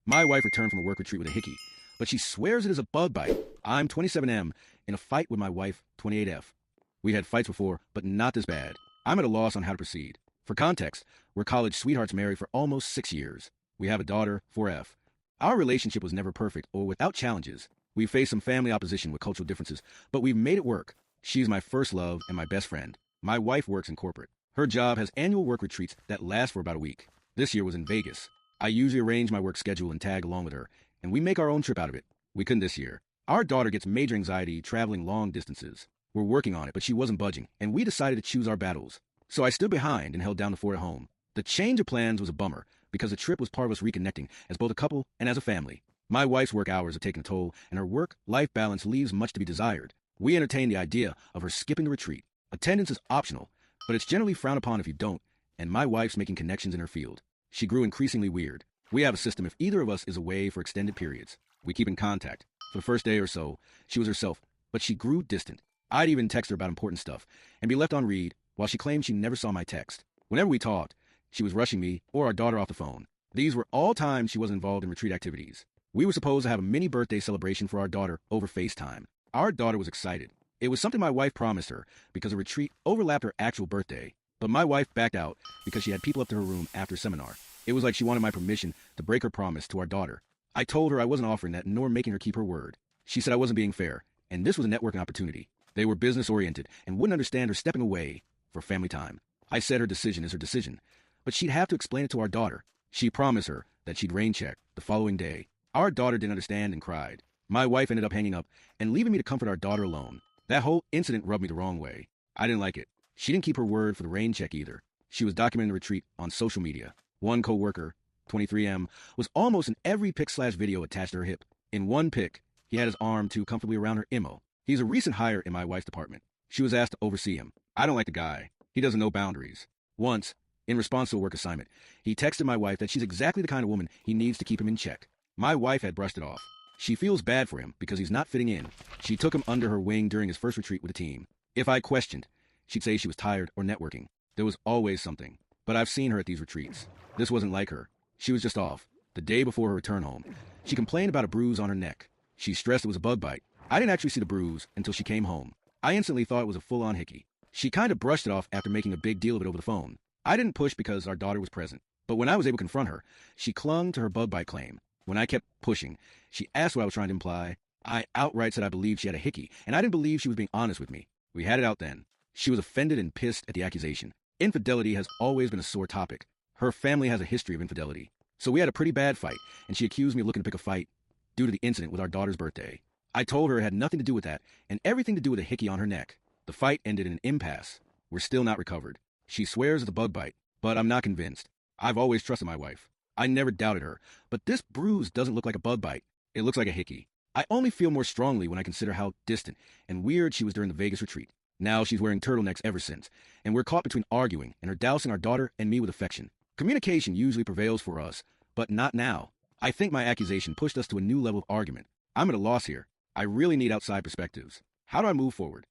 My wife returned from a work retreat with a hickey, but she swears it is a bug bite. I'm 27M in a fight with my wife, 28F. We had fights before, but not this bad. I'm at a loss on how to proceed. For context, we're college sweethearts married for almost 6 years. We have a daughter, 4F. Our relationship was never perfect or without challenges. We faced some family opposition with cultural differences, but we've made it work. She's my first love and my best friend. My wife works in corporate. Her job has annual work retreats that last for about a week. This year was in Vegas. I usually arrange my work schedule and tag along with her, and we make our own trip out of it. We couldn't this year. Our daughter gets major anxiety traveling long distances. We're working on it, but she wasn't budging, and we decided to choose our battles. So I stood behind and held down the fort at home. The change of plans was a bummer, because the trip was part of us reconnecting as both a couple and as a family. My wife's work hours have taken a toll, and her work-life balance leaves much to be desired. We entertained the idea of her skipping the retreat. Attendance is optional, but it's generally frowned upon if you don't, and my wife's making connections in her field. She grew increasingly weird. We have a system if either of us is away for extended periods. We keep in contact. For the first day or so, she was herself, but she grew distant. I'd even text her about important stuff and be left on read while she claimed she never saw my text. Whenever we talked, she was rushing me or our daughter off the phone. These were all times she was involved in retreat activities. We were supposed to have a mini birthday celebration for our daughter over FaceTime. Our daughter was excited. It was something my wife promised her because the retreat overlapped her actual birthday. But my wife backed out because she had people up to her room after seminar. It was like she wanted my permission to break her promise to our daughter. I told her I wasn't offering that nor making her keep her word. She said I wasn't being fair, and this was a networking opportunity. They were business-oriented and wouldn't understand her stepping away for family time. I said her decision is her decision, but she'd have to explain it to our daughter. She promised her that she'd rain check the following day. Our daughter didn't understand and cried. My wife ended up hanging up and leaving me to comfort our daughter alone. That whole incident rubbed me the wrong way. I didn't like it. She didn't keep her word for the rain check either. She was documenting the retreat on social media. One coworker, 23M, was almost in every pic/video attached to her hip. In one pic, he had his arm too comfortably around her IMO. He's a recent hire in my wife's department. She was asked to oversee him. I don't like the guy. He doesn't know boundaries. Once, in response to a work assignment, he texted my wife that she's exactly the kind of woman he needs to keep him in check. My wife had brushed it off. She feels bad for him because he's not fitting in. She took him under her wing during his first retreat with the team. If I questioned, she'd say she was tired or networking. There was always something. But I've seen her at these retreats. This wasn't like her. She was just off. The day before her return home, she complained about a bruise on her neck. She stressed it was a bug bite. I didn't actually see the bruise until she came home. I instantly thought it was a full-on hickey. She kind of brushed it off after making a big deal of it over the phone. I didn't push because our daughter was present. But when I was able to confront her, she clung to her bug bite claim. When I kept pushing, she asked what I was trying to imply. I outright said I believed she had a hickey, and I didn't believe she was being honest with me. We had it out then. She was offended and pissed at the accusation. Infidelity has always been a sore topic. Her family has a history of infidelity. So we had a pretty bad fight, and she accused me of looking to pick a fight due to the incident with our daughter's birthday. I told her it had nothing to do with that, and everything to do with a hickey on her neck. The fight ended in an impasse. We're still not recovered. She swears it's a bug bite, but I'm not convinced. I've always trusted my wife. I never doubted her, but this bruise doesn't look like a bug bite. It looks like a hickey. I only feel more strongly when I consider how distant and weird she was during the Vegas retreat. Now she's wearing turtlenecks ever since, and we're caught between arguing and her dousing our daughter and me with affection. Communication usually prevails for us, but not now. I think my accusation pushed us to a new level of argument. I'm at a loss here. I really need outside perspectives. How do I move forward?